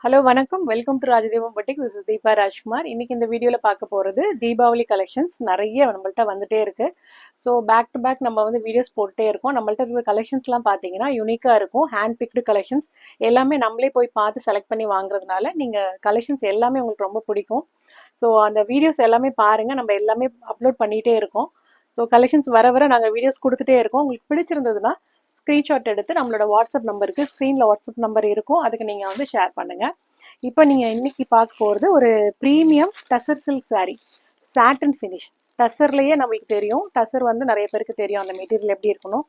Hello வணக்கம், welcome to Rajadeepam boutique. This is Deepa Rajkumar. இன்னைக்கு இந்த வீடியோவில் பார்க்க போகிறது தீபாவளி கலெக்ஷன்ஸ் நிறைய நம்மள்ட்ட வந்துட்டே இருக்கு. ஸோ பேக் டு பேக் நம்ம வந்து வீடியோஸ் போட்டே இருக்கோம். நம்மள்ட்ட இருக்கிற கலெக்ஷன்ஸ்லாம் பார்த்தீங்கன்னா யூனிக்காக இருக்கும். ஹேண்ட் பிக்டு கலெக்ஷன்ஸ் எல்லாமே நம்மளே போய் பார்த்து செலக்ட் பண்ணி வாங்குறதுனால நீங்கள் கலெக்ஷன்ஸ் எல்லாமே உங்களுக்கு ரொம்ப பிடிக்கும். ஸோ அந்த வீடியோஸ் எல்லாமே பாருங்கள், நம்ம எல்லாமே அப்லோட் பண்ணிகிட்டே இருக்கோம். ஸோ கலெக்ஷன்ஸ் வர வர நாங்கள் வீடியோஸ் கொடுத்துட்டே இருக்கோம். உங்களுக்கு பிடிச்சிருந்ததுன்னா ஸ்க்ரீன்ஷாட் எடுத்து நம்மளோட வாட்ஸ்அப் நம்பருக்கு ஸ்க்ரீனில் வாட்ஸ்அப் நம்பர் இருக்கும், அதுக்கு நீங்கள் வந்து ஷேர் பண்ணுங்கள். இப்போ நீங்கள் இன்னைக்கு பார்க்க போகிறது ஒரு premium tussar silk sari, satin finish. டசர்லேயே நம்மளுக்கு தெரியும், டசர் வந்து நிறைய பேருக்கு தெரியும் அந்த மெட்டீரியல் எப்படி இருக்கணும்,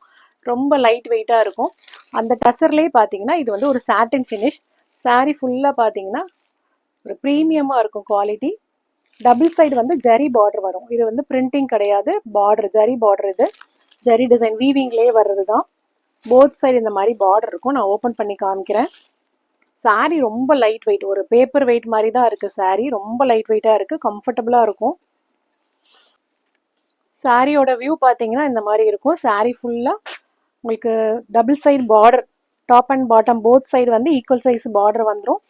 ரொம்ப லைட் வெயிட்டாக இருக்கும். அந்த டசர்லேயே பார்த்தீங்கன்னா இது வந்து ஒரு சாட்டன் ஃபினிஷ். சாரீ ஃபுல்லாக பார்த்தீங்கன்னா ஒரு ப்ரீமியமாக இருக்கும் குவாலிட்டி. டபுள் சைடு வந்து ஜரி பார்டர் வரும். இது வந்து பிரிண்டிங் கிடையாது, பார்டர் ஜரி பார்டர். இது ஜரி டிசைன் வீவிங்லேயே வர்றது தான். போத் சைடு இந்த மாதிரி பார்டர் இருக்கும். நான் ஓப்பன் பண்ணி காமிக்கிறேன். சாரீ ரொம்ப லைட் வெயிட், ஒரு பேப்பர் வெயிட் மாதிரி தான் இருக்குது. சாரீ ரொம்ப லைட் வெயிட்டாக இருக்குது, கம்ஃபர்டபுளாக இருக்கும். சாரியோட வியூ பார்த்தீங்கன்னா இந்த மாதிரி இருக்கும். சாரீ ஃபுல்லாக உங்களுக்கு double side border, top and bottom both side வந்து ஈக்குவல் சைஸ் பார்டர் வந்துடும்.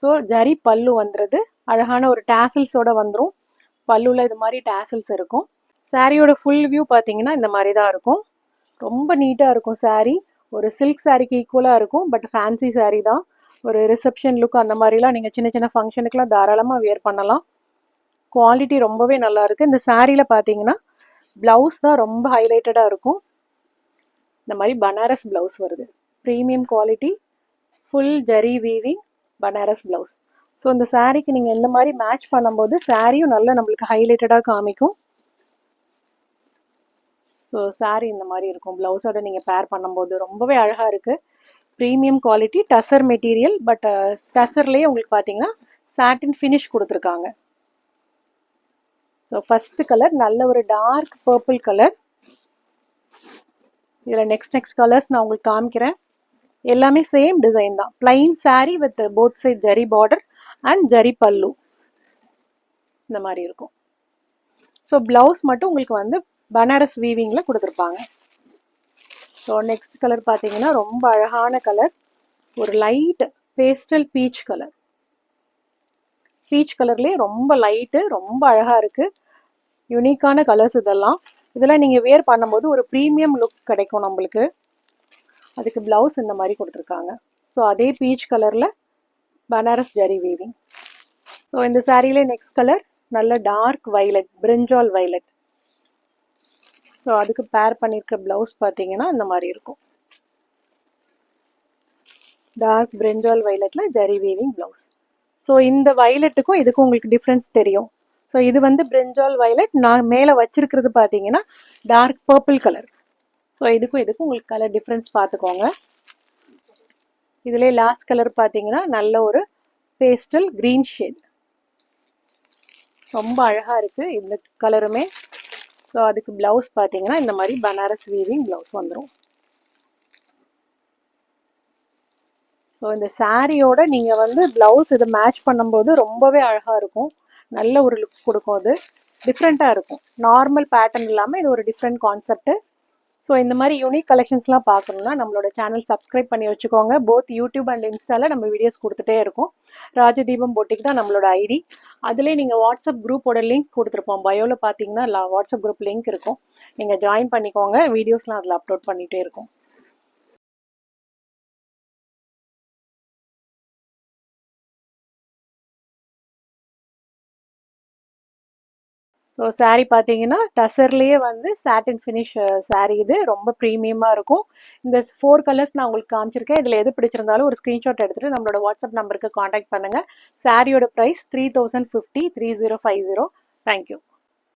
ஸோ ஜரி பல்லு வந்துடுது, அழகான ஒரு டேசல்ஸோட வந்துடும். பல்லுவில் இது மாதிரி டேசல்ஸ் இருக்கும். சாரியோட ஃபுல் வியூ பார்த்தீங்கன்னா இந்த மாதிரி தான் இருக்கும். ரொம்ப நீட்டாக இருக்கும் சாரீ. ஒரு சில்க் சாரீக்கு ஈக்குவலாக இருக்கும், பட் ஃபேன்சி சாரீ தான். ஒரு ரிசப்ஷன் லுக் அந்த மாதிரிலாம் நீங்கள் சின்ன சின்ன ஃபங்க்ஷனுக்குலாம் தாராளமாக வியர் பண்ணலாம். குவாலிட்டி ரொம்பவே நல்லா இருக்குது. இந்த சாரியில் பார்த்தீங்கன்னா ப்ளவுஸ் தான் ரொம்ப ஹைலைட்டடாக இருக்கும். இந்த மாதிரி பனாரஸ் ப்ளவுஸ் வருது, premium quality, full zari weaving Banaras blouse. So இந்த சாரீக்கு நீங்கள் இந்த மாதிரி மேட்ச் பண்ணும்போது சாரியும் நல்லா நம்மளுக்கு ஹைலைட்டடாக காமிக்கும். ஸோ சாரீ இந்த மாதிரி இருக்கும். ப்ளவுஸோட நீங்கள் பேர் பண்ணும்போது ரொம்பவே அழகாக இருக்குது. Premium quality tussar material, but டசர்லேயே உங்களுக்கு பார்த்தீங்கன்னா சாட்டின் ஃபினிஷ் கொடுத்துருக்காங்க. ஸோ ஃபஸ்ட்டு கலர் நல்ல ஒரு டார்க் பர்பிள் கலர். இதில் நெக்ஸ்ட் கலர்ஸ் நான் உங்களுக்கு காமிக்கிறேன். எல்லாமே சேம் டிசைன் தான். Plain sari with both side zari border and zari pallu இந்த மாதிரி இருக்கும். ஸோ ப்ளவுஸ் மட்டும் உங்களுக்கு வந்து பனாரஸ் வீவிங்கில் கொடுத்துருப்பாங்க. ஸோ நெக்ஸ்ட் கலர் பார்த்தீங்கன்னா ரொம்ப அழகான கலர், ஒரு light pastel peach colour. Peach கலர்லேயே ரொம்ப லைட்டு, ரொம்ப அழகாக இருக்குது. யூனிக்கான கலர்ஸ் இதெல்லாம். இதெல்லாம் நீங்கள் வேர் பண்ணும்போது ஒரு ப்ரீமியம் லுக் கிடைக்கும் நம்மளுக்கு. அதுக்கு ப்ளவுஸ் இந்த மாதிரி கொடுத்துருக்காங்க. ஸோ அதே பீச் கலரில் பனாரஸ் ஜரி வீவிங். ஸோ இந்த சாரியிலே நெக்ஸ்ட் கலர் நல்ல டார்க் வைலட், பிரிஞ்சால் வைலட். ஸோ அதுக்கு பேர் பண்ணியிருக்க ப்ளவுஸ் பார்த்தீங்கன்னா இந்த மாதிரி இருக்கும். டார்க் பிரிஞ்சால் வைலட்டில் ஜரி வீவிங் ப்ளவுஸ். ஸோ இந்த வைலட்டுக்கும் இதுக்கும் உங்களுக்கு டிஃப்ரென்ஸ் தெரியும். ஸோ இது வந்து பிரிஞ்சால் வைலட், நான் மேலே வச்சிருக்கிறது பார்த்தீங்கன்னா டார்க் பர்பிள் கலர். ஸோ இதுக்கும் உங்களுக்கு கலர் டிஃப்ரென்ஸ் பார்த்துக்கோங்க. இதுலேயே லாஸ்ட் கலர் பார்த்தீங்கன்னா நல்ல ஒரு பேஸ்டல் க்ரீன் ஷேட், ரொம்ப அழகாக இருக்குது இந்த கலருமே. ஸோ அதுக்கு ப்ளவுஸ் பார்த்தீங்கன்னா இந்த மாதிரி பனாரஸ் வீவிங் ப்ளவுஸ் வந்துடும். ஸோ இந்த சாரியோட நீங்கள் வந்து ப்ளவுஸ் இதை மேட்ச் பண்ணும்போது ரொம்பவே அழகாக இருக்கும். நல்ல ஒரு லுக் கொடுக்கும். அது டிஃப்ரெண்ட்டாக இருக்கும், நார்மல் பேட்டர்ன் இல்லாமல் இது ஒரு டிஃப்ரெண்ட் கான்செப்ட்டு. ஸோ இந்த மாதிரி யூனிக் கலெக்ஷன்ஸ்லாம் பார்க்கணுன்னா நம்மளோட சேனல் சப்ஸ்கிரைப் பண்ணி வச்சுக்கோங்க. போத் யூடியூப் அண்ட் இன்ஸ்டாவில் நம்ம வீடியோஸ் கொடுத்துட்டே இருக்கோம். ராஜதீபம் பொட்டிக் தான் நம்மளோட ஐடி. அதிலே நீங்கள் வாட்ஸ்அப் குரூப்போட லிங்க் கொடுத்துருப்போம். பயோவில் பார்த்தீங்கன்னா வாட்ஸ்அப் குரூப் லிங்க் இருக்கும், நீங்கள் ஜாயின் பண்ணிக்கோங்க. வீடியோஸ்லாம் அதில் அப்லோட் பண்ணிகிட்டே இருக்கும். ஸோ சாரீ பார்த்தீங்கன்னா டசர்லேயே வந்து சாட்டின் ஃபினிஷ் சாரீ. இது ரொம்ப ப்ரீமியமாக இருக்கும். இந்த 4 கலர்ஸ் நான் உங்களுக்கு காமிச்சிருக்கேன். இதில் எது பிடிச்சிருந்தாலும் ஒரு ஸ்க்ரீன்ஷாட் எடுத்துகிட்டு நம்மளோட வாட்ஸ்அப் நம்பருக்கு காண்டாக்ட் பண்ணுங்கள். சாரியோட ப்ரைஸ் 3050, 3050. தேங்க்யூ.